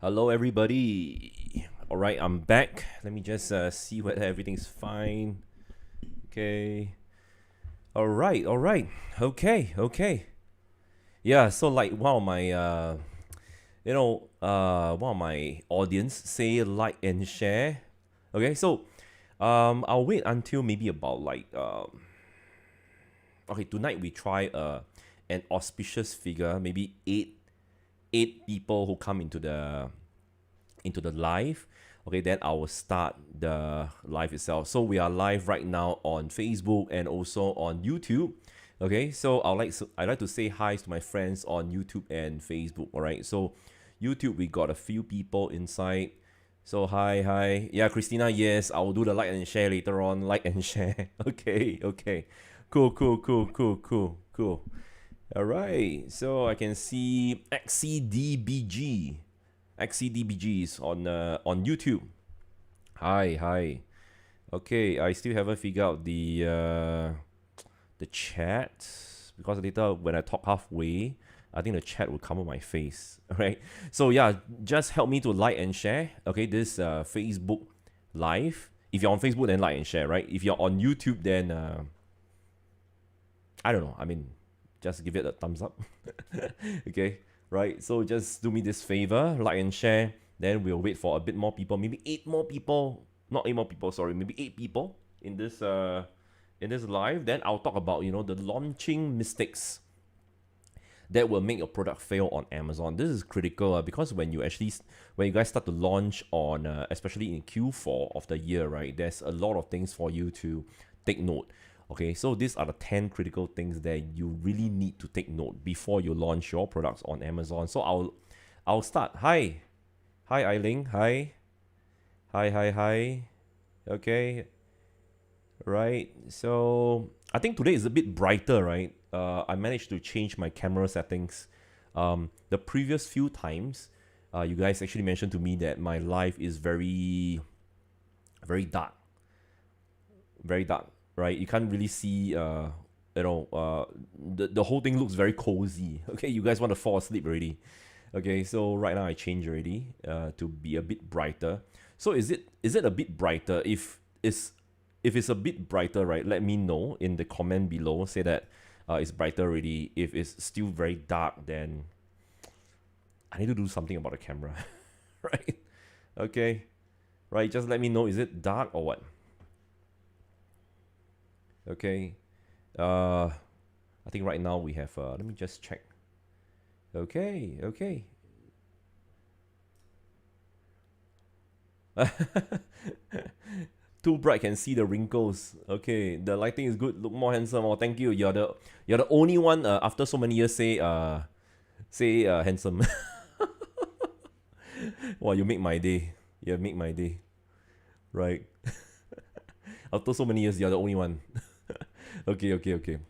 Hello, everybody. All right, I'm back. Let me just see whether everything's fine. Okay. All right. All right. Okay. Okay. Yeah. So like one of my one of my audience say like and share. Okay. So I'll wait until maybe about like okay, tonight we try an auspicious figure, maybe eight people who come into the live. Okay, then I will start the live itself. So we are live right now on Facebook and also on YouTube. Okay, so I'd like to say hi to my friends on YouTube and Facebook. All right, so YouTube we got a few people inside. So hi. Yeah, Christina, yes, I will do the like and share later on. Like and share. Okay. Cool. All right, so I can see XCDBGs on YouTube. Hi. Okay, I still haven't figured out the chat because later when I talk halfway, I think the chat will cover my face. All right. So yeah, just help me to like and share. Okay, this Facebook live. If you're on Facebook, then like and share. Right. If you're on YouTube, then I don't know. I mean, just give it a thumbs up. Okay, right? So just do me this favor, like and share. Then we'll wait for a bit more people, maybe eight more people. Not eight more people, sorry, maybe eight people in this live. Then I'll talk about the launching mistakes that will make your product fail on Amazon. This is critical because when you guys start to launch on especially in Q4 of the year, right? There's a lot of things for you to take note. Okay, so these are the 10 critical things that you really need to take note before you launch your products on Amazon. So I'll start. Hi, Eiling. Hi. Okay, right. So I think today is a bit brighter, right? I managed to change my camera settings. The previous few times, you guys actually mentioned to me that my life is very, very dark. Very dark, right? You can't really see, the whole thing looks very cozy. Okay, you guys want to fall asleep already. Okay, so right now I changed already to be a bit brighter. So is it a bit brighter? If it's a bit brighter, right? Let me know in the comment below. Say that it's brighter already. If it's still very dark, then I need to do something about the camera, right? Okay, right. Just let me know. Is it dark or what? Okay. I think right now we have. Let me just check. Okay. Too bright, can see the wrinkles. Okay, the lighting is good. Look more handsome. Oh, thank you. You're the only one after so many years say handsome. Wow, you make my day. You make my day. Right. After so many years, you're the only one. Okay.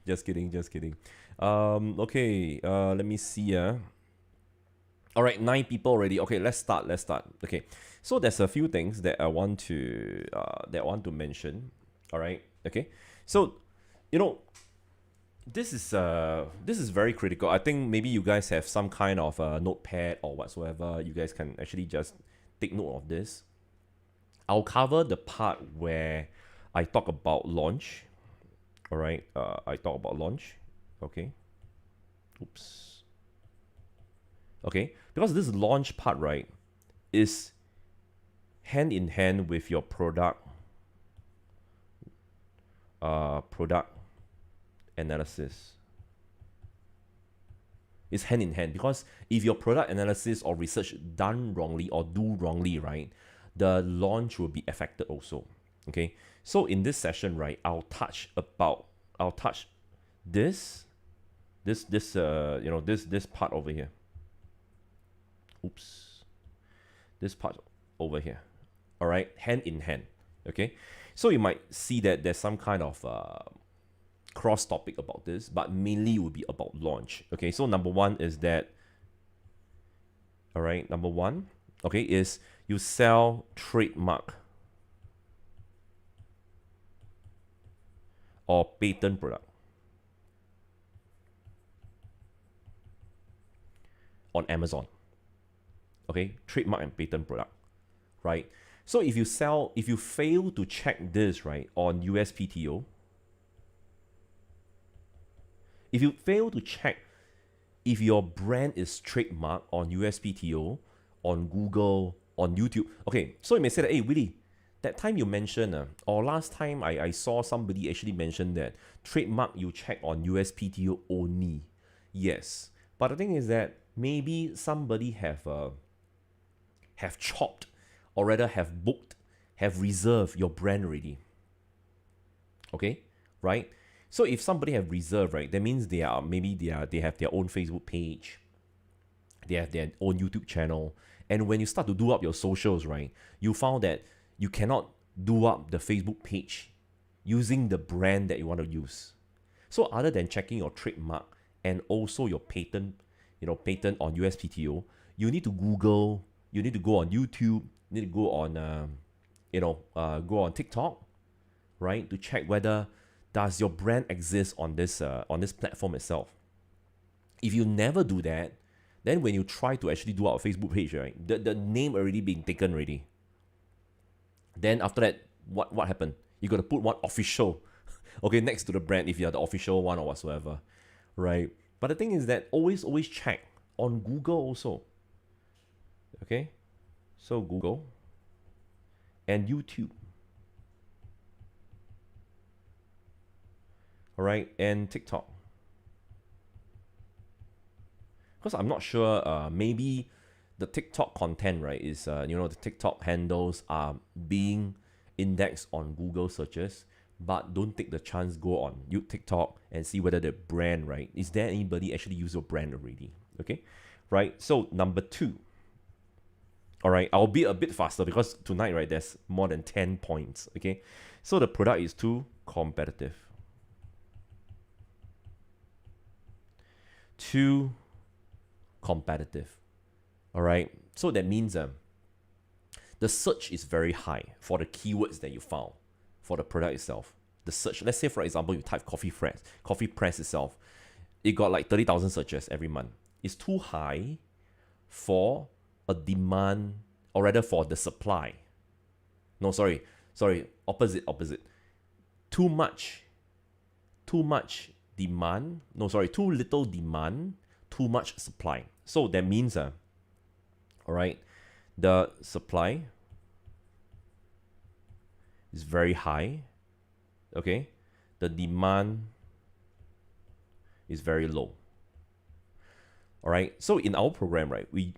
Just kidding. Okay. Let me see. All right, 9 people already. Okay, let's start. Okay, so there's a few things that I want to mention. All right. Okay. So, you know, this is very critical. I think maybe you guys have some kind of notepad or whatsoever. You guys can actually just take note of this. I'll cover the part where I talk about launch. All right. I talk about launch. Okay. Oops. Okay. Because this launch part, right, is hand in hand with your product analysis. It's hand in hand because if your product analysis or research done wrongly or do wrongly, right, the launch will be affected also. Okay, so in this session, right, I'll touch this this part over here. Oops, this part over here. All right, hand in hand. Okay, so you might see that there's some kind of cross topic about this, but mainly it will be about launch. Okay, so number one is that, all right, number one, okay, is you sell trademark or patent product on Amazon. Okay, trademark and patent product, right? So if you fail to check this, right, on USPTO, if you fail to check if your brand is trademarked on USPTO, on Google, on YouTube, okay, so you may say that, hey, Willy, that time you mentioned, or last time I saw somebody actually mention that trademark you check on USPTO only. Yes, but the thing is that maybe somebody have chopped, or rather have booked, have reserved your brand already. Okay, right? So if somebody have reserved, right, that means they have their own Facebook page, they have their own YouTube channel, and when you start to do up your socials, right, you found that you cannot do up the Facebook page using the brand that you want to use. So other than checking your trademark and also your patent on USPTO, you need to Google, you need to go on YouTube, you need to go on, go on TikTok, right, to check whether does your brand exist on this platform itself. If you never do that, then when you try to actually do our Facebook page, right, the name already being taken already. Then after that, what happened? You got to put one official, okay, next to the brand if you are the official one or whatsoever, right? But the thing is that always check on Google also. Okay, so Google and YouTube. All right, and TikTok. Because I'm not sure, maybe the TikTok content, right, is, the TikTok handles are being indexed on Google searches, but don't take the chance, go on TikTok and see whether the brand, right, is there anybody actually use your brand already, okay, right? So number 2. All right, I'll be a bit faster because tonight, right, there's more than 10 points, okay? So the product is too competitive. Too competitive. All right, so that means the search is very high for the keywords that you found for the product itself. The search, let's say for example, you type coffee press itself, it got like 30,000 searches every month. It's too high for a demand, or rather for the supply. No, sorry, opposite. Too much demand. No, sorry, too little demand, too much supply. So that means, all right, the supply is very high. Okay, the demand is very low. All right, so in our program, right, we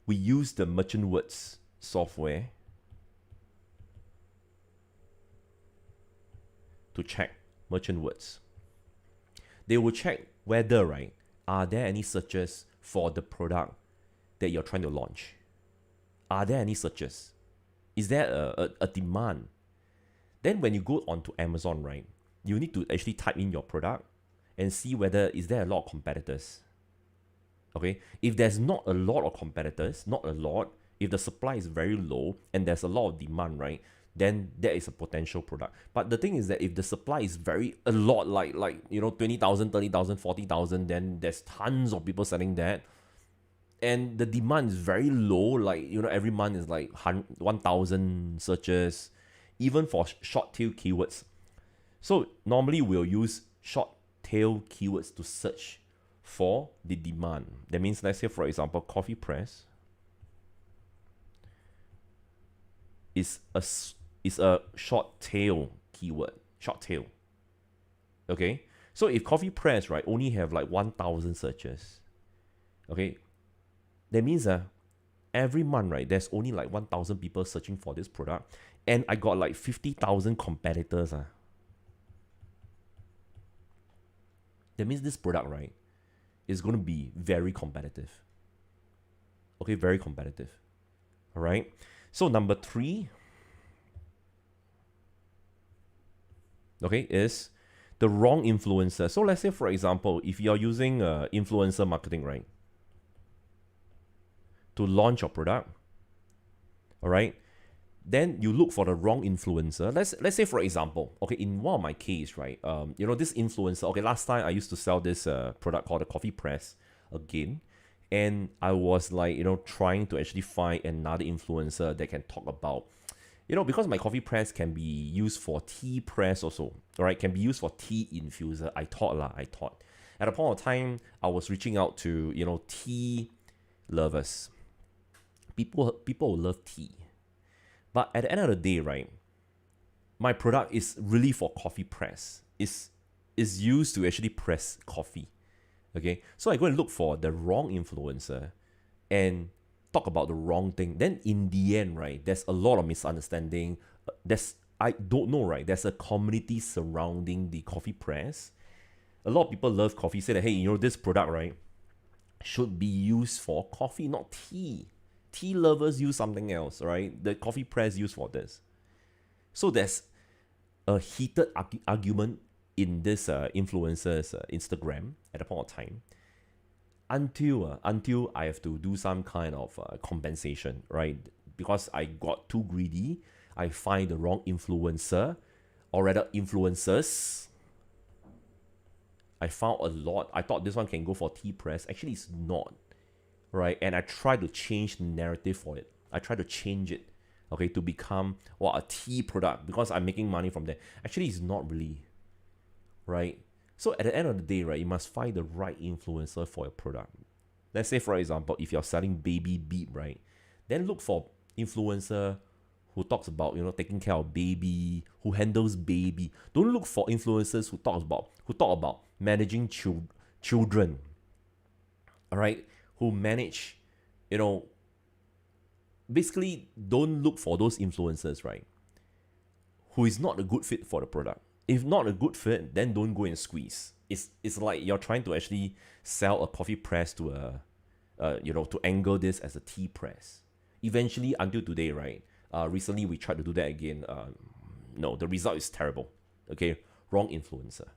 use the merchant words software to check merchant words. They will check whether, right, are there any searches for the product that you're trying to launch? Are there any searches? Is there a demand? Then when you go onto Amazon, right, you need to actually type in your product and see whether is there a lot of competitors. Okay, if there's not a lot of competitors, if the supply is very low and there's a lot of demand, right, then that is a potential product. But the thing is that if the supply is a lot, like 20,000, 30,000, 40,000, then there's tons of people selling that. And the demand is very low, like, every month is like 1,000 searches, even for short tail keywords. So normally we'll use short tail keywords to search for the demand. That means, let's say for example, coffee press is a short tail keyword. Short tail. Okay? So if coffee press, right, only have like 1,000 searches, okay, that means every month, right, there's only like 1,000 people searching for this product, and I got like 50,000 competitors. That means this product, right, is going to be very competitive. Okay, very competitive. All right. So number 3, okay, is the wrong influencer. So let's say, for example, if you're using influencer marketing, right, to launch your product, all right, then you look for the wrong influencer. Let's say, for example, okay, in one of my case, right, this influencer, okay, last time I used to sell this product called the coffee press again, And I was like, trying to actually find another influencer that can talk about, because my coffee press can be used for tea press also, right? Can be used for tea infuser. I thought. At a point of time, I was reaching out to, tea lovers. People love tea. But at the end of the day, right, my product is really for coffee press. Is used to actually press coffee. Okay, so I go and look for the wrong influencer and talk about the wrong thing. Then in the end, right, there's a lot of misunderstanding. I don't know, right? There's a community surrounding the coffee press. A lot of people love coffee. Say that, hey, this product, right, should be used for coffee, not tea. Tea lovers use something else, right? The coffee press used for this. So there's a heated argument in this influencer's Instagram at a point of time until I have to do some kind of compensation, right? Because I got too greedy, I find the wrong influencer, or rather influencers. I found a lot. I thought this one can go for tea press. Actually, it's not, right? And I tried to change the narrative for it. I tried to change it, okay, to become a tea product because I'm making money from that. Actually, it's not really, right? So at the end of the day, right, you must find the right influencer for your product. Let's say, for example, if you're selling baby beep, right, then look for influencer who talks about, taking care of baby, who handles baby. Don't look for influencers who talk about managing children, all right, who manage, basically don't look for those influencers, right, who is not a good fit for the product. If not a good fit, then don't go and squeeze. It's like you're trying to actually sell a coffee press to to angle this as a tea press. Eventually, until today, right? Recently we tried to do that again. No, the result is terrible. Okay, wrong influencer.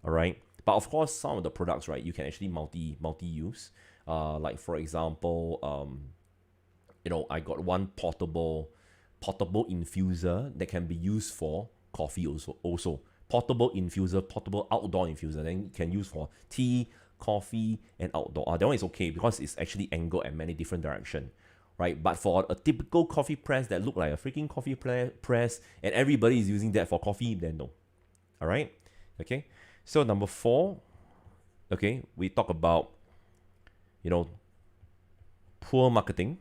All right, but of course, some of the products, right, you can actually multi use. Like for example, I got one portable infuser that can be used for coffee also portable infuser, portable outdoor infuser, then you can use for tea, coffee, and outdoor. That one is okay because it's actually angled at many different directions, right? But for a typical coffee press that look like a freaking coffee press and everybody is using that for coffee, then no. All right, okay. So number 4, okay, we talk about poor marketing,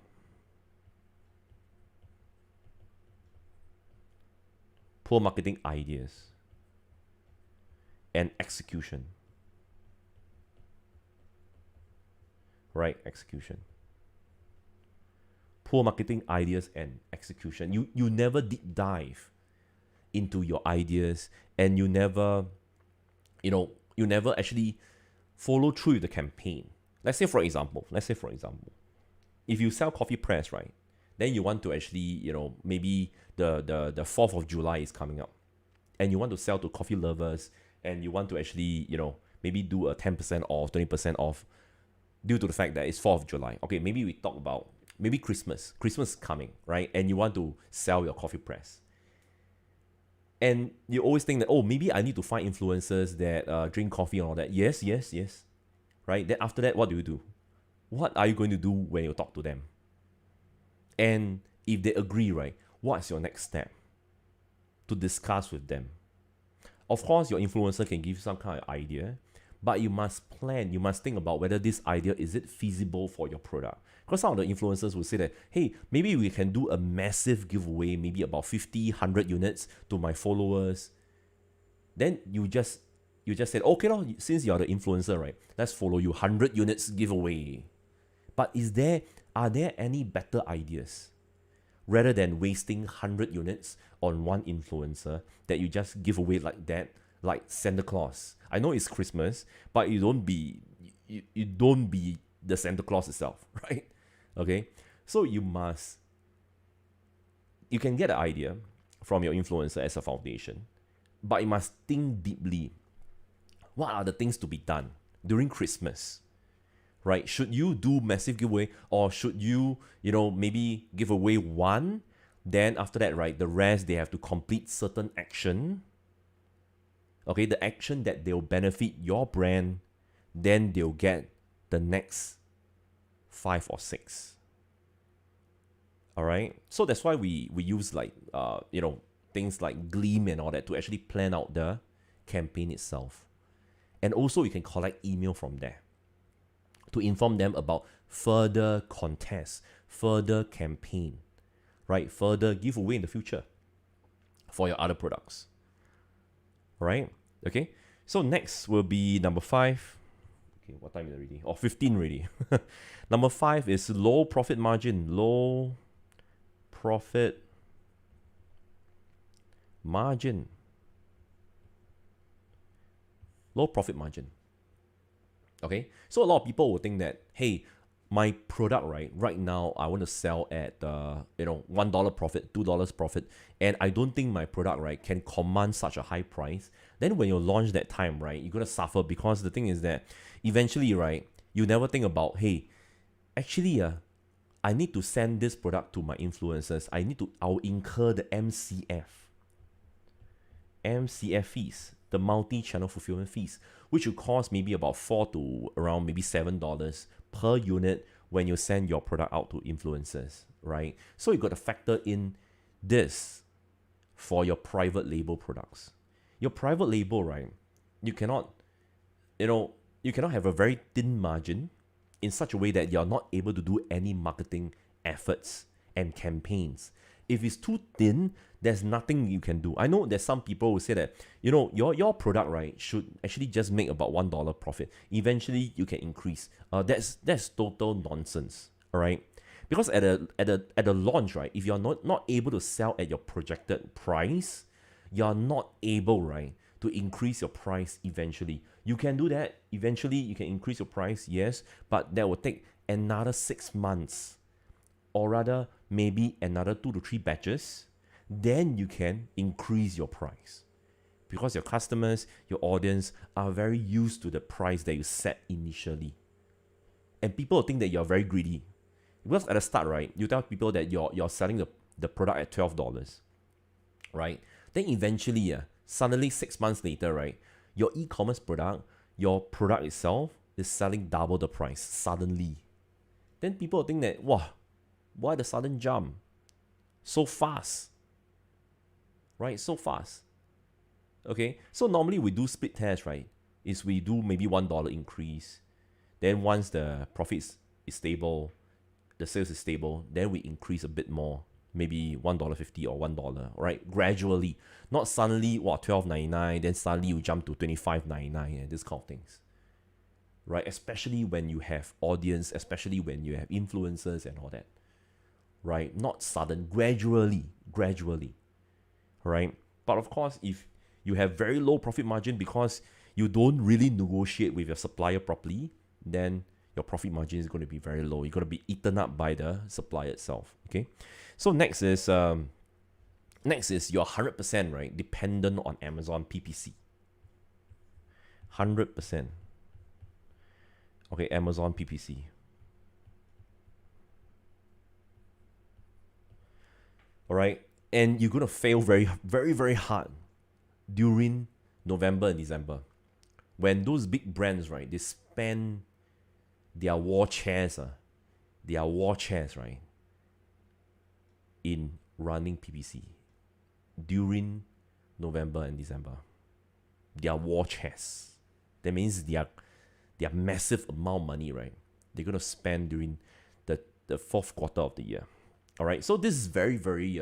ideas, and execution. Right, execution. Poor marketing, ideas, and execution. You never deep dive into your ideas, and you never actually follow through with the campaign. Let's say for example, if you sell coffee press, right, then you want to actually, maybe the 4th of July is coming up, and you want to sell to coffee lovers, and you want to actually, maybe do a 10% off, 20% off, due to the fact that it's 4th of July. Okay, maybe we talk about maybe Christmas is coming, right? And you want to sell your coffee press. And you always think that, maybe I need to find influencers that drink coffee and all that. Yes. Right? Then after that, what do? What are you going to do when you talk to them? And if they agree, right, what's your next step to discuss with them? Of course, your influencer can give you some kind of idea, but you must plan, you must think about whether this idea, is it feasible for your product? Because some of the influencers will say that, hey, maybe we can do a massive giveaway, maybe about 50, 100 units to my followers. Then you just said, okay, since you're the influencer, right, let's follow you, 100 units giveaway. But are there any better ideas rather than wasting 100 units on one influencer that you just give away like that, like Santa Claus? I know it's Christmas, but you don't be the Santa Claus itself, right? Okay, so you can get an idea from your influencer as a foundation, but you must think deeply. What are the things to be done during Christmas? Right? Should you do massive giveaway, or should you, maybe give away one, then after that, right, the rest, they have to complete certain action. Okay, the action that they'll benefit your brand, then they'll get the next 5 or 6. All right. So that's why we use like things like Gleam and all that to actually plan out the campaign itself. And also you can collect email from there to inform them about further contests, further campaign, right? Further giveaway in the future for your other products. All right. Okay. So next will be number 5. Okay, what time is it already? Oh, 15 already. Number 5 is low profit margin. Low profit margin. Low profit margin. Okay, so a lot of people will think that, hey, my product right now I want to sell at $1 profit, $2 profit, and I don't think my product can command such a high price. Then when you launch that time, you're gonna suffer, because the thing is that eventually, you never think about, hey, actually I need to send this product to my influencers. I'll incur the MCF fees, the multi-channel fulfillment fees, which will cost maybe about $4 to around maybe $7 per unit when you send your product out to influencers, right? So you got to factor in this for your private label products. Your private label, you cannot have a very thin margin in such a way that you're not able to do any marketing efforts and campaigns. If it's too thin, there's nothing you can do. I know there's some people who say that, your product, should actually just make about $1 profit. Eventually, you can increase. That's total nonsense, all right? Because at the launch, if you're not able to sell at your projected price, you're not able, to increase your price eventually. You can do that. Eventually, you can increase your price, yes, but that will take another 6 months, or rather, maybe another 2 to 3 batches. Then you can increase your price, because your customers, your audience are very used to the price that you set initially. And people think that you're very greedy, because at the start, you tell people that you're selling the product at $12, right? Then eventually, suddenly 6 months later, your e-commerce product, your product itself is selling double the price suddenly. Then people think that, wow, why the sudden jump? So fast. Right? So fast. Okay? So normally we do split test, is we do maybe $1 increase. Then once the profit is stable, the sales is stable, then we increase a bit more. Maybe $1.50 or $1, right? Gradually. Not suddenly, $12.99, then suddenly you jump to $25.99 and this kind of things. Right? Especially when you have audience, especially when you have influencers and all that. Right? Not sudden, gradually. Right? But of course, if you have very low profit margin because you don't really negotiate with your supplier properly, then your profit margin is going to be very low. You're going to be eaten up by the supplier itself. Okay? So next is you're 100%, dependent on Amazon PPC. 100%. Okay, Amazon PPC. All right, and you're gonna fail very, very, very hard during November and December, when those big brands, they spend their war chest, in running PPC during November and December. Their war chest. That means their massive amount of money, they're gonna spend during the fourth quarter of the year. All right, so this is very, very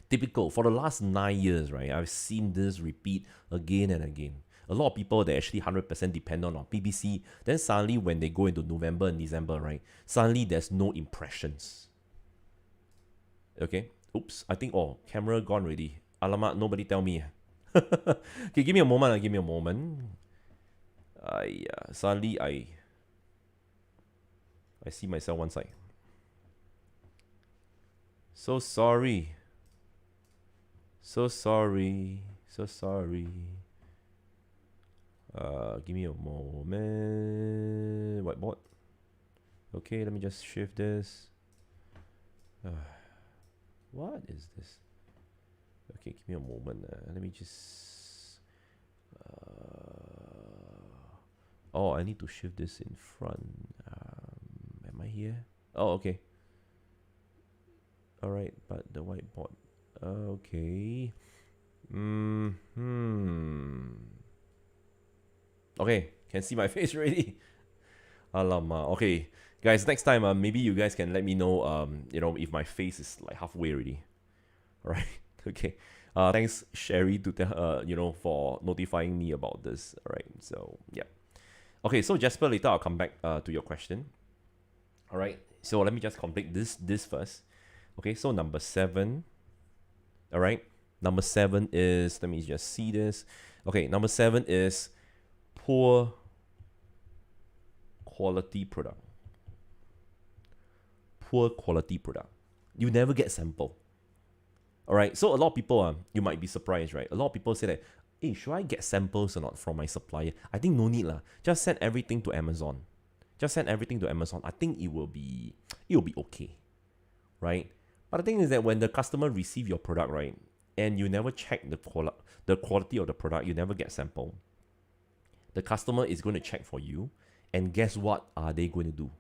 typical. For the last 9 years, I've seen this repeat again and again. A lot of people, they're actually 100% dependent on PPC. Then suddenly when they go into November and December, suddenly there's no impressions. Okay, oops, I think, camera gone already. Alamak, nobody tell me. Okay, give me a moment. Suddenly I see myself one side. So sorry. Give me a moment. Whiteboard. Okay, let me just shift this. What is this? Okay, give me a moment. Let me just. I need to shift this in front. I here? Oh, okay. All right, but the whiteboard. Okay. Hmm. Okay, can see my face already. Alamak. Okay, guys. Next time, maybe you guys can let me know. If my face is like halfway already. All right. Okay. Thanks, Sherry, to for notifying me about this. All right. So yeah. Okay. So Jasper, later I'll come back to your question. All right. So let me just complete this first. Okay. So number 7. All right. Number 7 is, let me just see this. Okay. Number 7 is poor quality product. Poor quality product. You never get sample. All right. So a lot of people, you might be surprised, right? A lot of people say that, hey, should I get samples or not from my supplier? I think no need lah. Just send everything to Amazon. Just send everything to Amazon. I think it will be okay, right? But the thing is that when the customer receive your product, right, and you never check the quality of the product, you never get sample. The customer is going to check for you, and guess what are they going to do?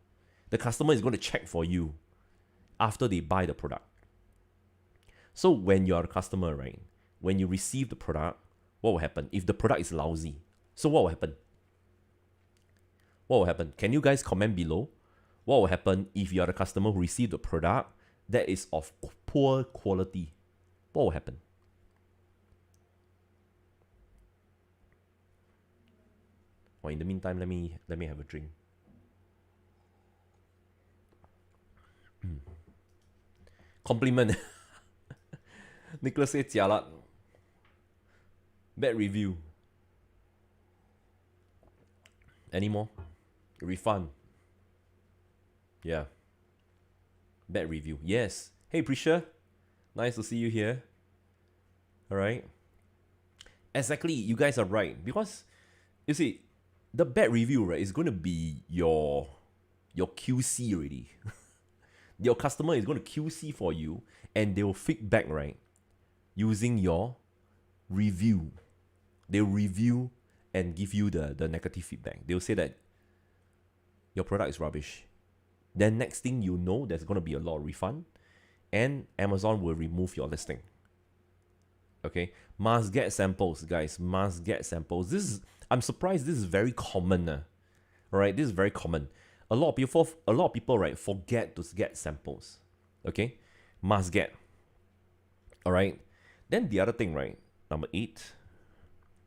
The customer is going to check for you after they buy the product. So when you are a customer, right, when you receive the product, what will happen? If the product is lousy, so what will happen? What will happen? Can you guys comment below? What will happen if you are the customer who received the product that is of poor quality? What will happen? Well, in the meantime, let me have a drink. Compliment. Nicholas said jialat. Bad review. Any more? Refund. Yeah. Bad review. Yes. Hey, Prisha. Nice to see you here. All right. Exactly. You guys are right. Because, you see, the bad review, right, is going to be your QC already. Your customer is going to QC for you and they will feedback, right, using your review. They'll review and give you the negative feedback. They'll say that your product is rubbish. Then next thing you know, there's going to be a lot of refund and Amazon will remove your listing. Okay? Must get samples, guys. Must get samples. I'm surprised this is very common. All right? This is very common. A lot of people, right, forget to get samples. Okay? Must get. All right? Then the other thing, right? Number 8.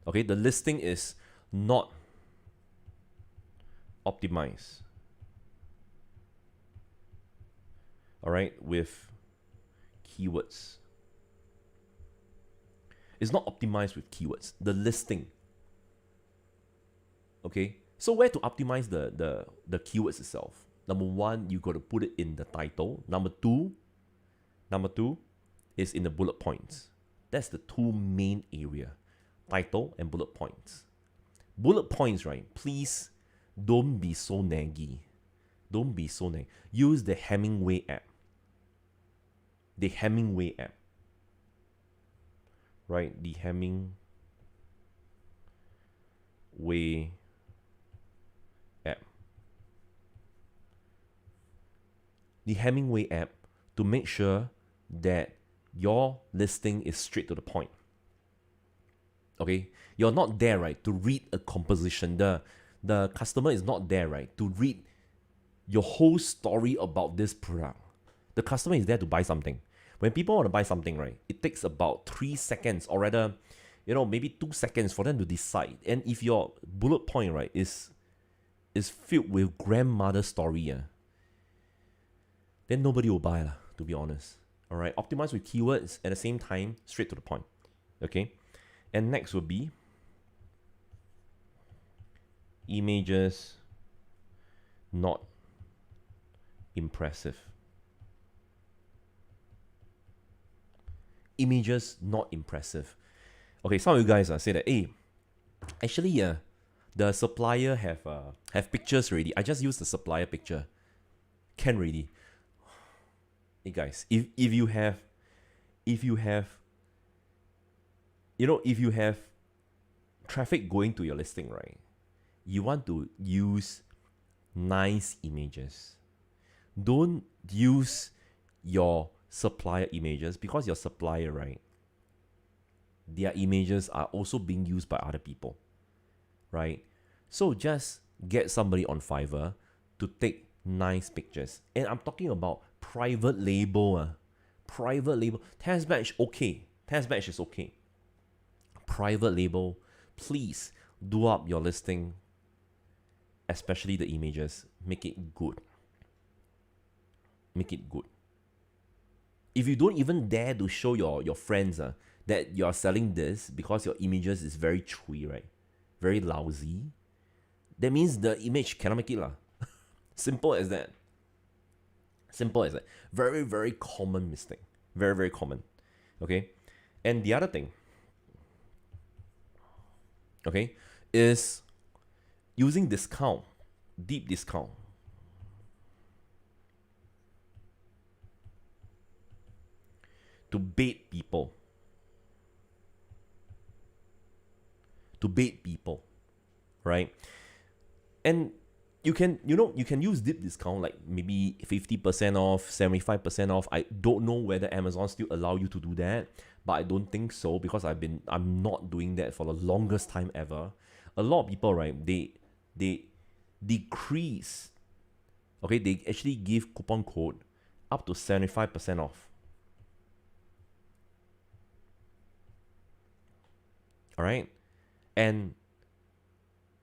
Okay, the listing is not optimized. All right, with keywords. It's not optimized with keywords. The listing. Okay, so where to optimize the keywords itself? Number 1, you got to put it in the title. Number two is in the bullet points. That's the 2 main area. Title and bullet points. Bullet points, right? Please don't be so naggy. Don't be so naggy. Use the Hemingway app. The Hemingway app. Right? The Hemingway app. The Hemingway app to make sure that your listing is straight to the point. Okay? You're not there, right, to read a composition. The customer is not there, right, to read your whole story about this product. The customer is there to buy something. When people want to buy something, right, it takes about 3 seconds or rather, maybe 2 seconds for them to decide. And if your bullet point, right, is filled with grandmother story, then nobody will buy, to be honest. All right, optimize with keywords at the same time, straight to the point. Okay, and next would be images not impressive. Images not impressive. Okay, some of you guys say that, hey, actually, the supplier have pictures already. I just use the supplier picture. Can already. Hey guys, if you have traffic going to your listing, right, you want to use nice images. Don't use your supplier images, because your supplier, right, their images are also being used by other people, right? So just get somebody on Fiverr to take nice pictures. And I'm talking about private label. Private label. Test batch, okay. Test batch is okay. Private label, please do up your listing, especially the images. Make it good. Make it good. If you don't even dare to show your friends that you're selling this because your images is very chewy, right? Very lousy, that means the image cannot make it lah. Simple as that. Simple as that. Very, very common mistake. Very, very common. Okay? And the other thing, okay, is using discount, deep discount. To bait people. To bait people. Right? And you can use deep discount, like maybe 50% off, 75% off. I don't know whether Amazon still allow you to do that, but I don't think so, because I'm not doing that for the longest time ever. A lot of people, right, they decrease. Okay, they actually give coupon code up to 75% off. All right? And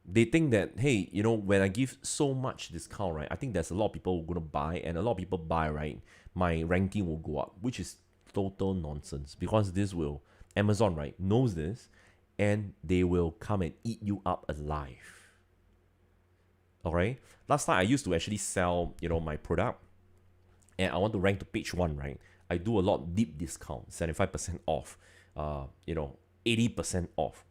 they think that, hey, when I give so much discount, right, I think there's a lot of people who are going to buy, and a lot of people buy, right, my ranking will go up, which is total nonsense, because Amazon, right, knows this, and they will come and eat you up alive. All right? Last time I used to actually sell, my product, and I want to rank to page 1, right? I do a lot of deep discount, 75% off, 80% off,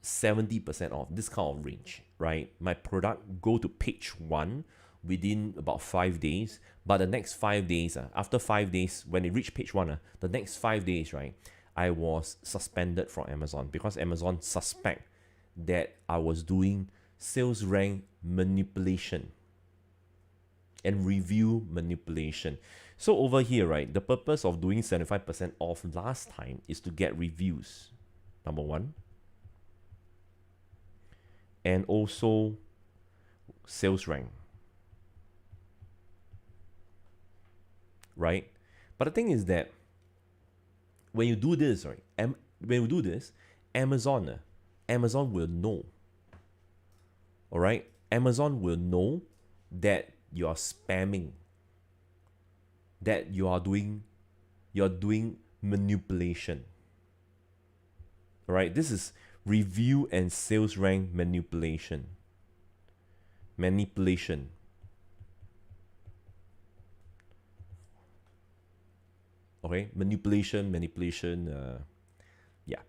70% off, this kind of range, right? My product go to page 1 within about 5 days, but the next 5 days, after 5 days, when it reached page 1, the next 5 days, right, I was suspended from Amazon, because Amazon suspect that I was doing sales rank manipulation and review manipulation. So over here, right, the purpose of doing 75% off last time is to get reviews, number 1, and also sales rank, right? But the thing is that when you do this, right, Amazon will know. All right, Amazon will know that you are spamming, that you're doing manipulation. All right, this is review and sales rank manipulation. Okay, manipulation. Yeah.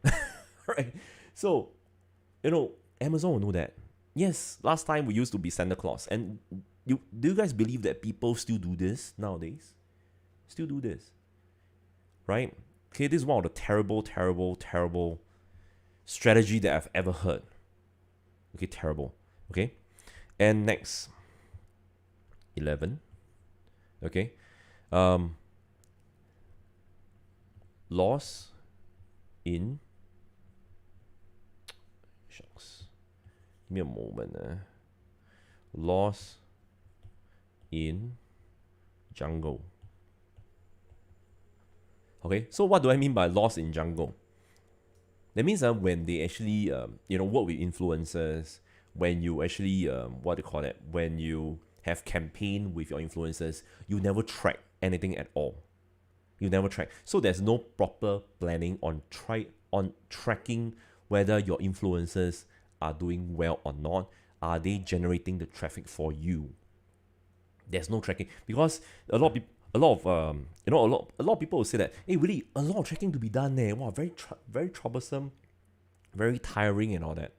Right. So, Amazon will know that. Yes, last time we used to be Santa Claus, and do you guys believe that people still do this nowadays? Still do this, right? Okay, this is one of the terrible strategy that I've ever heard. Okay, terrible. Okay, and next, 11. Okay, loss in. Shucks. Give me a moment. Loss in jungle. Okay, so what do I mean by loss in jungle? That means when they actually, work with influencers, when you actually, when you have campaign with your influencers, you never track anything at all. You never track. So there's no proper planning on tracking whether your influencers are doing well or not. Are they generating the traffic for you? There's no tracking, because a lot of people will say that, hey, really, a lot of tracking to be done there. Wow, very troublesome, very tiring and all that.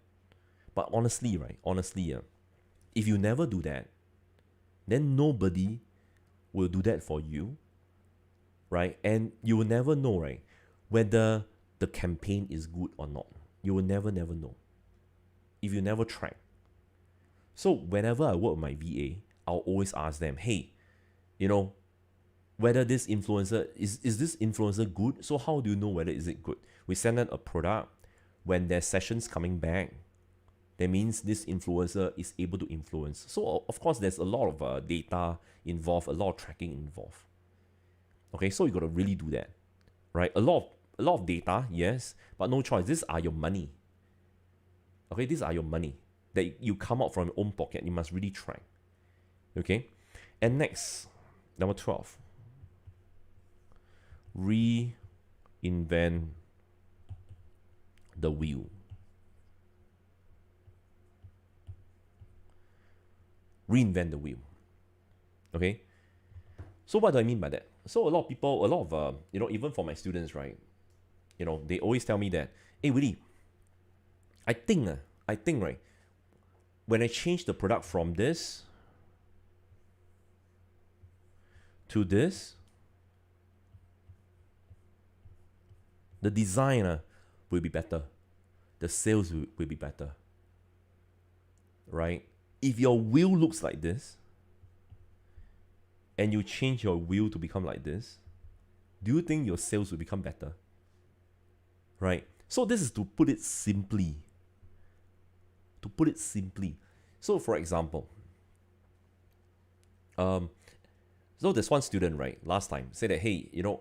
But honestly, if you never do that, then nobody will do that for you, right? And you will never know, right, whether the campaign is good or not. You will never know if you never track. So whenever I work with my VA, I'll always ask them, hey, you know, whether this influencer is this influencer good? So how do you know whether is it good? We send them a product. When there's sessions coming back, that means this influencer is able to influence. So of course there's a lot of data involved, a lot of tracking involved. Okay, so you got to really do that, right? A lot of data, yes, but no choice. These are your money. Okay, these are your money that you come out from your own pocket. You must really track. Okay, and next, number 12, reinvent the wheel. Reinvent the wheel. Okay, so what do I mean by that? So a lot of people, a lot of you know, even for my students, right? You know, they always tell me that, hey Willy, I think right, when I change the product from this to this, the design will be better, the sales will be better, right? If your wheel looks like this and you change your wheel to become like this, do you think your sales will become better? Right? So this is to put it simply. To put it simply. So for example, so there's one student, right, last time said that, hey, you know,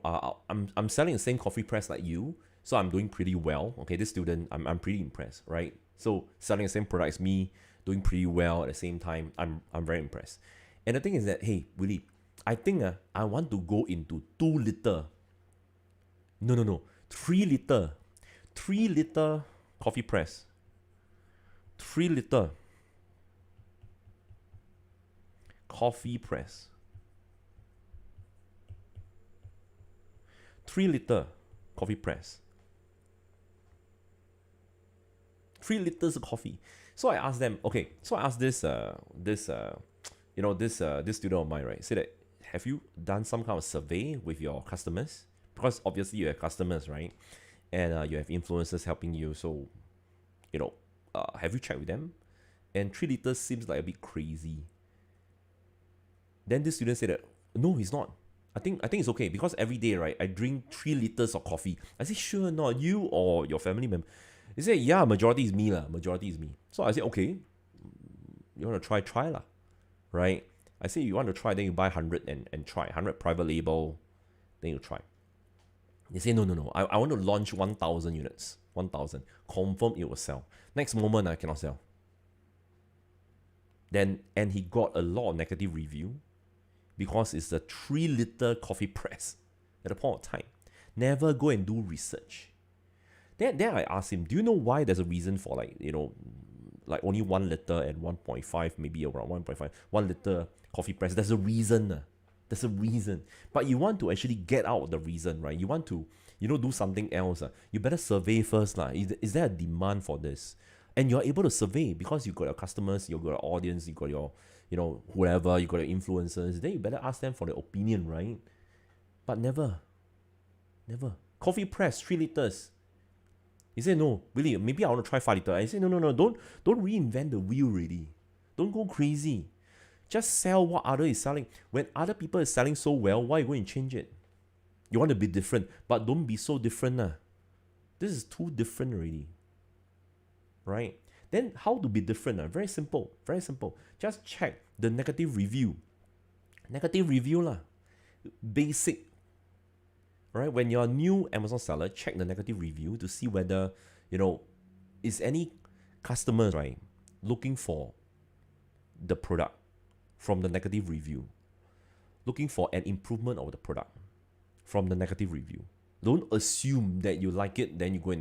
I'm selling the same coffee press like you, so I'm doing pretty well. Okay, this student, I'm pretty impressed, right? So selling the same product as me, doing pretty well at the same time, I'm very impressed. And the thing is that, hey, Willy, I think I want to go into 2 liter. No, 3 liter. 3 liter coffee press. 3 liter coffee press. 3 liter coffee press. 3 liters of coffee. So I asked them, okay, so I asked this student of mine, right? Say that, have you done some kind of survey with your customers? Because obviously you have customers, right? And you have influencers helping you. So, you know, have you checked with them? And 3 liters seems like a bit crazy. Then this student said that, no, it's not. I think it's okay because every day, right, I drink 3 liters of coffee. I said, sure, not you or your family member. He said, yeah, majority is me lah. Majority is me. So I said, okay, you want to try lah, right? I said, you want to try, then you buy 100 and try. 100 private label, then you try. They say, no. I want to launch 1,000 units. 1,000. Confirm it will sell. Next moment, I cannot sell. And he got a lot of negative review because it's a 3 liter coffee press at the point of time. Never go and do research. Then I asked him, do you know why there's a reason for, like, you know, like only 1 liter and 1.5, maybe around 1.5, 1 liter coffee press? There's a reason. There's a reason. But you want to actually get out the reason, right? You want to, you know, do something else. You better survey first. Is there a demand for this? And you're able to survey because you got your customers, you got your audience, you got your, you know, whoever, you got your influencers. Then you better ask them for their opinion, right? But never. Coffee press, 3 liters. He said, no, really, maybe I want to try 5 liters. I said, no, don't reinvent the wheel already. Don't go crazy. Just sell what other is selling. When other people is selling so well, why are you going to change it? You want to be different, but don't be so different. This is too different already. Right? Then how to be different? Very simple. Very simple. Just check the negative review. Negative review lah. Basic. Right? When you're a new Amazon seller, check the negative review to see whether, you know, is any customers, right, looking for the product from the negative review. Looking for an improvement of the product from the negative review. Don't assume that you like it, then you go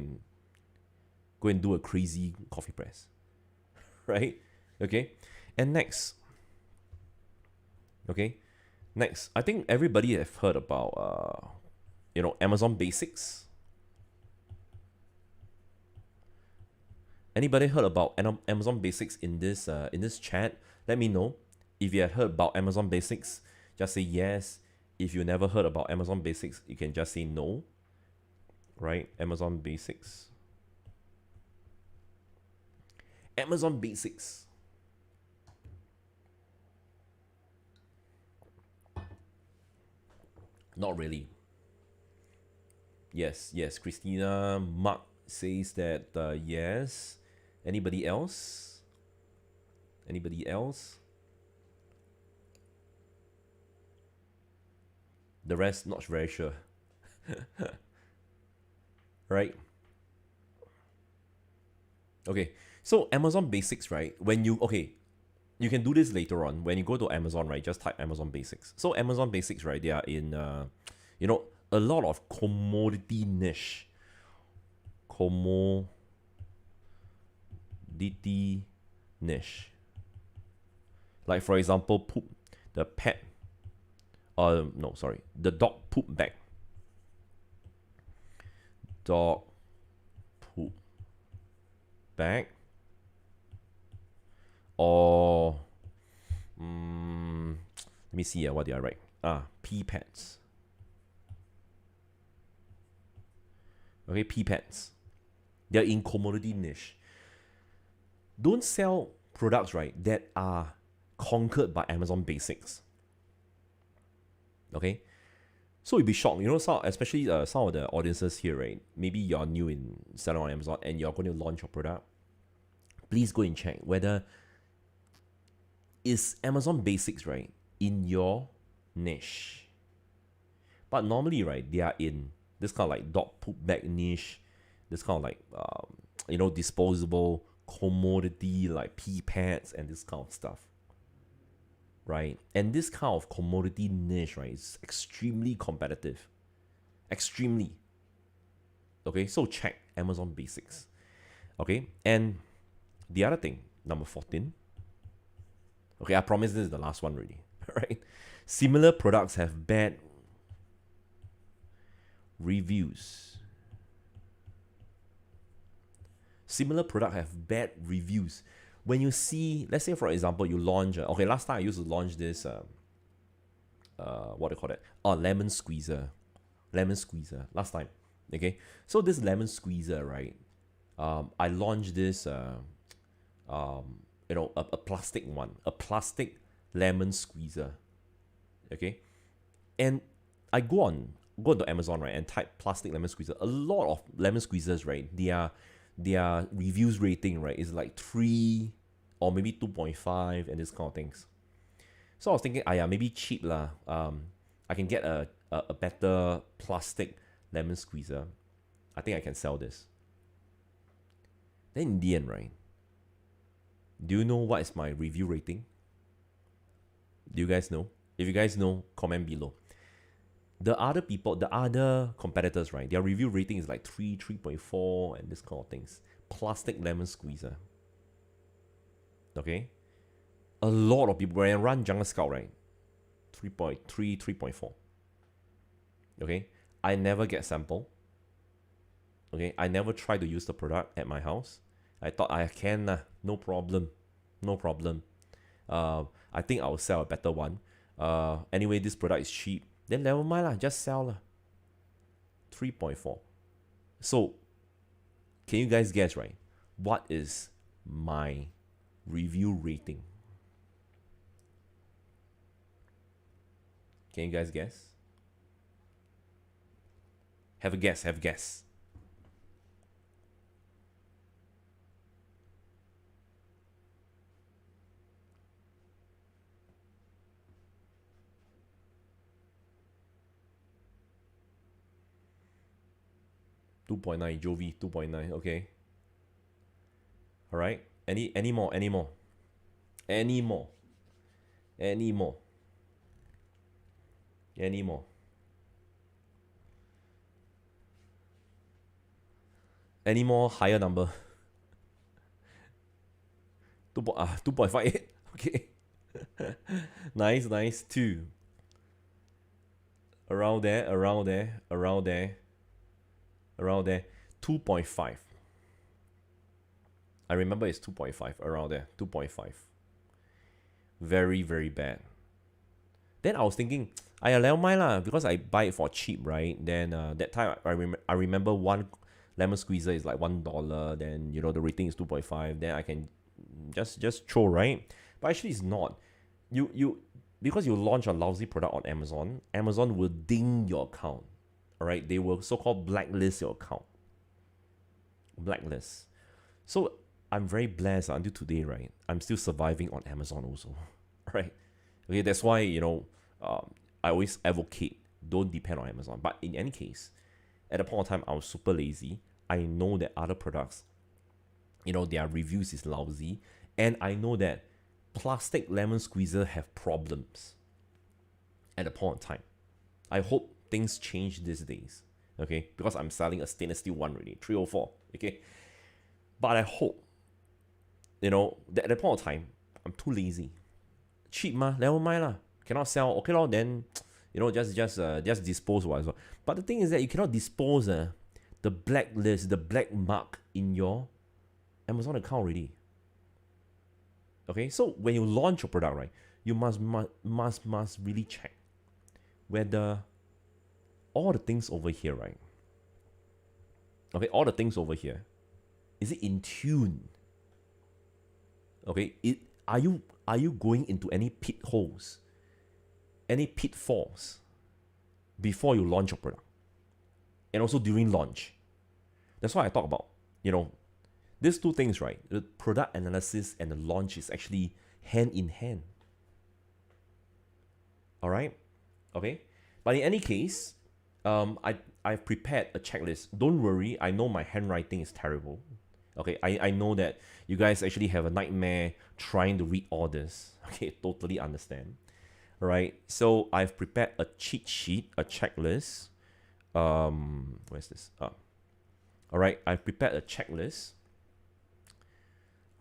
and do a crazy coffee press. Right? Okay? And next. Okay? Next. I think everybody have heard about Amazon Basics. Anybody heard about Amazon Basics in this chat? Let me know. If you have heard about Amazon Basics, just say yes. If you never heard about Amazon Basics, you can just say no. Right? Amazon Basics. Amazon Basics. Not really. Yes, yes. Christina Mark says that yes. Anybody else? Anybody else? The rest, not very sure. Right? Okay. So Amazon Basics, right? When you you can do this later on. When you go to Amazon, right? Just type Amazon Basics. So Amazon Basics, right? They are in you know, a lot of commodity niche. Commodity niche. Like for example, poop, the pet, no, sorry, the dog poop bag. Dog poop bag. Or, let me see, what did I write? Pee pads. Okay, pee pads. They're in commodity niche. Don't sell products, right, that are conquered by Amazon Basics. Okay? So you'll be shocked, you know, especially some of the audiences here, right? Maybe you're new in selling on Amazon and you're going to launch your product. Please go and check whether is Amazon Basics, right, in your niche. But normally, right, they are in this kind of like dog poop bag niche, this kind of like, you know, disposable commodity like pee pads and this kind of stuff, right? And this kind of commodity niche, right, is extremely competitive. Extremely. Okay, so check Amazon Basics. Okay, and the other thing, number 14. Okay, I promise this is the last one already, right? Similar products have bad reviews. Similar product have bad reviews. When you see, let's say for example, you launch, okay, last time I used to launch this, what do you call it? Oh, lemon squeezer. Lemon squeezer, last time, okay? So this lemon squeezer, right? I launched this, you know, a plastic one, a plastic lemon squeezer, okay? And I go to Amazon, right, and type plastic lemon squeezer. A lot of lemon squeezers, right, their reviews rating, right, is like 3 or maybe 2.5 and this kind of things. So I was thinking, maybe cheap lah. I can get a better plastic lemon squeezer. I think I can sell this. Then in the end, right, do you know what is my review rating? Do you guys know? If you guys know, comment below. The other people, the other competitors, right, their review rating is like 3, 3.4 and this kind of things. Plastic lemon squeezer. Okay? A lot of people, when I run Jungle Scout, right, 3.3, 3.4. Okay? I never get sample. Okay? I never try to use the product at my house. I thought I can, no problem. No problem. I think I'll sell a better one. Anyway, this product is cheap. Then never mind lah, just sell lah. 3.4. So, can you guys guess, right? What is my review rating? Can you guys guess? Have a guess, have a guess. $2.9, Jovi, 2.9, okay. Alright. Any more? Any more? Any more? Any more? Any more? Any more higher number? 2.58. Okay. Nice, nice. 2. Around there, around there, around there. Around there. 2.5. I remember it's 2.5, around there. 2.5. Very, very bad. Then I was thinking, never mind lah, because I buy it for cheap, right? Then that time I remember one lemon squeezer is like $1. Then you know the rating is 2.5. Then I can just throw, right? But actually it's not. You because you launch a lousy product on Amazon, Amazon will ding your account. All right, they will so-called blacklist your account. Blacklist. So I'm very blessed until today, right? I'm still surviving on Amazon also, right? Okay, that's why I always advocate don't depend on Amazon. But in any case, at the point of time, I was super lazy. I know that other products, their reviews is lousy, and I know that plastic lemon squeezer have problems at the point of time. I hope things change these days, okay? Because I'm selling a stainless steel one already, 304, okay? But I hope, that at the point of time, I'm too lazy. Cheap ma, never mind lah. Cannot sell, okay lor, then, just dispose whatever. But the thing is that you cannot dispose the blacklist, the black mark in your Amazon account already. Okay, so when you launch your product, right, you must really check whether all the things over here, right? Okay, all the things over here, is it in tune? Okay, are you going into any pitholes, any pitfalls before you launch your product, and also during launch? That's why I talk about, these two things, right? The product analysis and the launch is actually hand in hand. All right, okay. But in any case, I've prepared a checklist. Don't worry, I know my handwriting is terrible. Okay, I know that you guys actually have a nightmare trying to read all this. Okay, totally understand. All right, so I've prepared a cheat sheet, a checklist. Where's this? All right, I've prepared a checklist.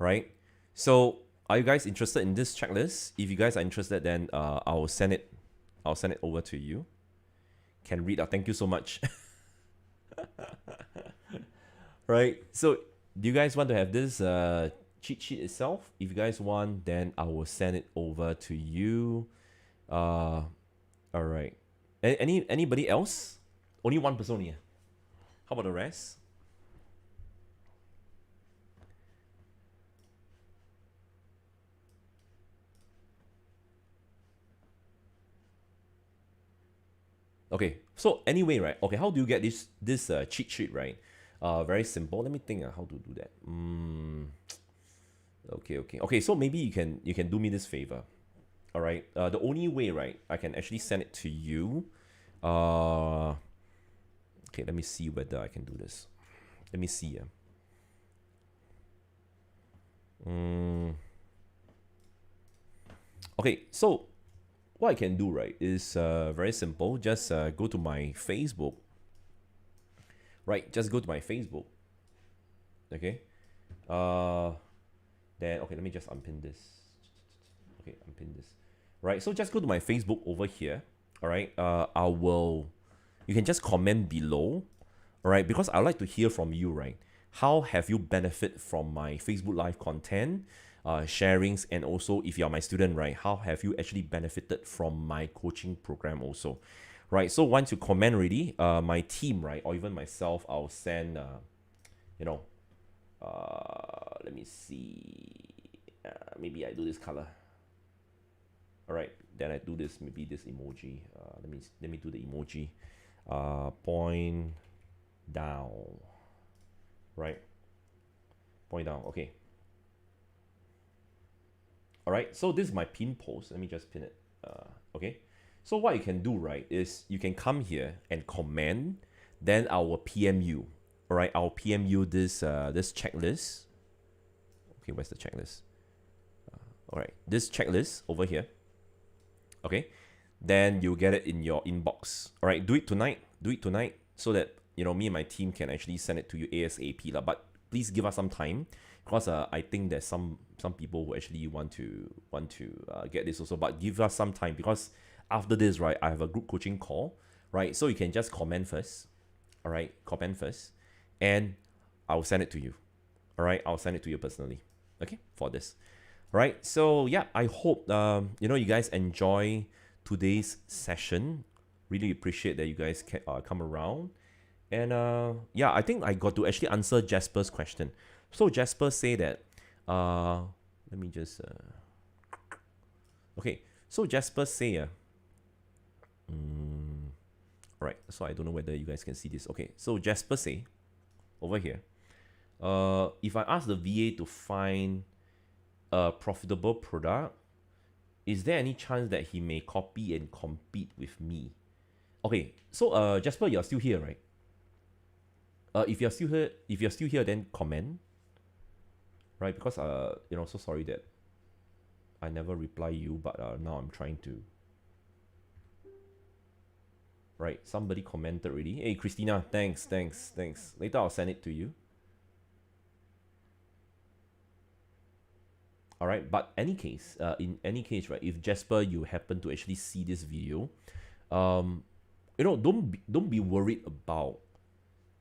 Right, so are you guys interested in this checklist? If you guys are interested, then I'll send it over to you. Can read. Thank you so much. Right, so do you guys want to have this cheat sheet itself? If you guys want, then I will send it over to you. All right. Anybody else? Only one person here. How about the rest? Okay, so anyway, right? Okay, how do you get this cheat sheet, right? Very simple. Let me think how to do that. Okay. So maybe you can do me this favor. All right. The only way, right, I can actually send it to you. Okay, let me see whether I can do this. Let me see. Okay, so what I can do, right, is very simple. Just go to my Facebook. Right, just go to my Facebook. Okay. Then okay, let me just unpin this. Okay, unpin this. Right, so just go to my Facebook over here. All right. You can just comment below. All right, because I like to hear from you. Right, how have you benefit from my Facebook Live content? Sharings, and also if you're my student, right, how have you actually benefited from my coaching program also, right? So once you comment already, my team, right, or even myself, I'll send let me see, maybe I do this color. All right, then I do this, maybe this emoji. Let me do the emoji. Point down, right? Point down. Okay. All right, so this is my pin post. Let me just pin it. Okay, so what you can do, right, is you can come here and comment. Then I will PM you. All right, I'll PM you this checklist. Okay, where's the checklist? All right, this checklist over here. Okay, then you get it in your inbox. All right, do it tonight. Do it tonight so that me and my team can actually send it to you ASAP lah. But please give us some time, because I think there's some people who actually want to get this also. But give us some time, because after this, right, I have a group coaching call, right? So you can just comment first. All right, comment first, and I'll send it to you. All right, I'll send it to you personally. Okay, for this. All right, so yeah, I hope you guys enjoy today's session. Really appreciate that you guys can come around. And yeah, I think I got to actually answer Jasper's question. So Jasper say that let me just okay, So Jasper say, right, so I don't know whether you guys can see this. Okay, so Jasper say, over here, if I ask the VA to find a profitable product, is there any chance that he may copy and compete with me? Okay, so Jasper, you're still here, right? If you're still here, then comment, right? Because so sorry that I never reply you, but now I'm trying to. Right, somebody commented already. Hey, Christina, thanks. Later I'll send it to you. All right, but in any case, right? If Jasper, you happen to actually see this video, don't be worried about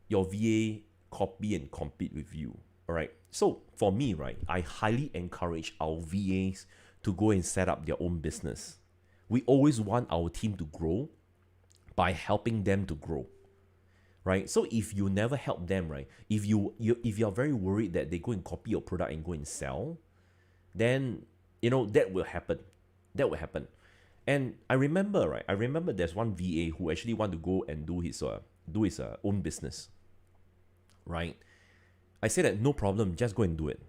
your VA copy and compete with you. All right. So for me, right, I highly encourage our VAs to go and set up their own business. We always want our team to grow by helping them to grow, right? So if you never help them, right, if you're very worried that they go and copy your product and go and sell, then that will happen. And I remember there's one VA who actually want to go and do his own business, right? I said that no problem, just go and do it,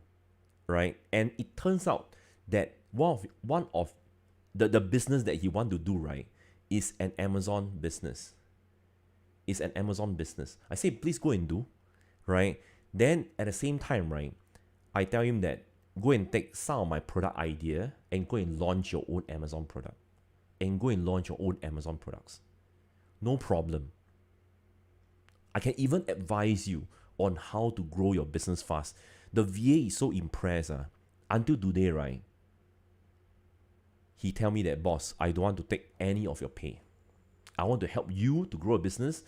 right? And it turns out that one of the business that he want to do, right, is an Amazon business. I say, please go and do, right? Then at the same time, right, I tell him that go and take some of my product idea and go and launch your own Amazon product. No problem. I can even advise you on how to grow your business fast. The VA is so impressed. Until today, right, he tell me that, boss, I don't want to take any of your pay. I want to help you to grow a business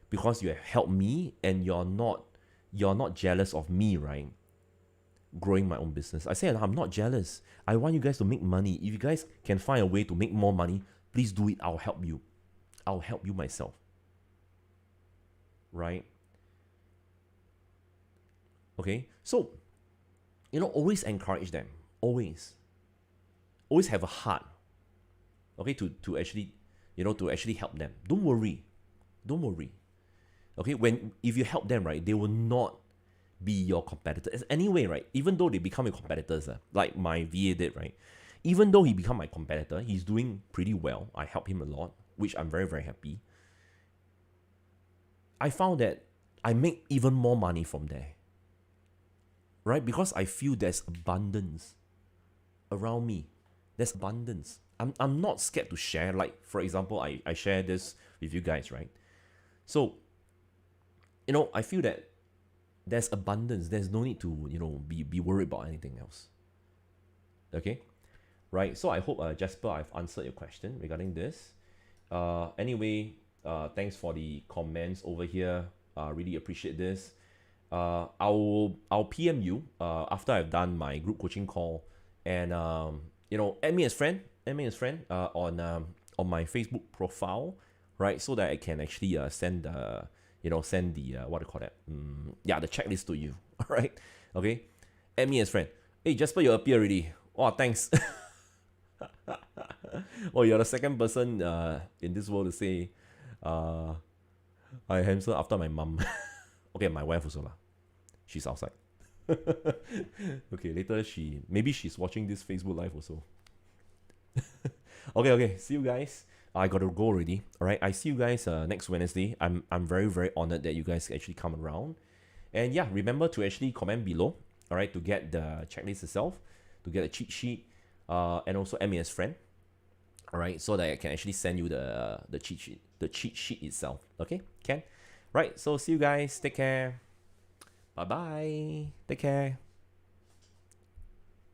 because you have helped me and you're not jealous of me, right? Growing my own business. I said, I'm not jealous. I want you guys to make money. If you guys can find a way to make more money, please do it. I'll help you. I'll help you myself. Right? Okay? So, always encourage them. Always have a heart, okay, to actually help them. Don't worry. Okay, if you help them, right, they will not be your competitors anyway, right? Even though they become your competitors, like my VA did, right? Even though he become my competitor, he's doing pretty well. I help him a lot, which I'm very, very happy. I found that I make even more money from there, right? Because I feel there's abundance around me. There's abundance. I'm not scared to share. Like, for example, I share this with you guys, right? So, I feel that there's abundance. There's no need to, be worried about anything else. Okay? Right? So I hope, Jasper, I've answered your question regarding this. Anyway, thanks for the comments over here. Really appreciate this. I'll PM you after I've done my group coaching call, and add me as friend on my Facebook profile, right? So that I can actually send the what do you call that? The checklist to you. All right, okay. Add me as friend. Hey Jasper, you appear already. Oh, thanks. Oh, you're the second person in this world to say I answer after my mom. Okay, my wife also lah. She's outside. Okay, later maybe she's watching this Facebook live also. Okay. See you guys. I gotta go already. All right. I see you guys next Wednesday. I'm very, very honored that you guys actually come around. And yeah, remember to actually comment below. All right, to get the checklist itself, to get a cheat sheet, and also add me as friend. All right, so that I can actually send you the cheat sheet itself. Okay, can. Right. So see you guys. Take care. Bye bye. Take care.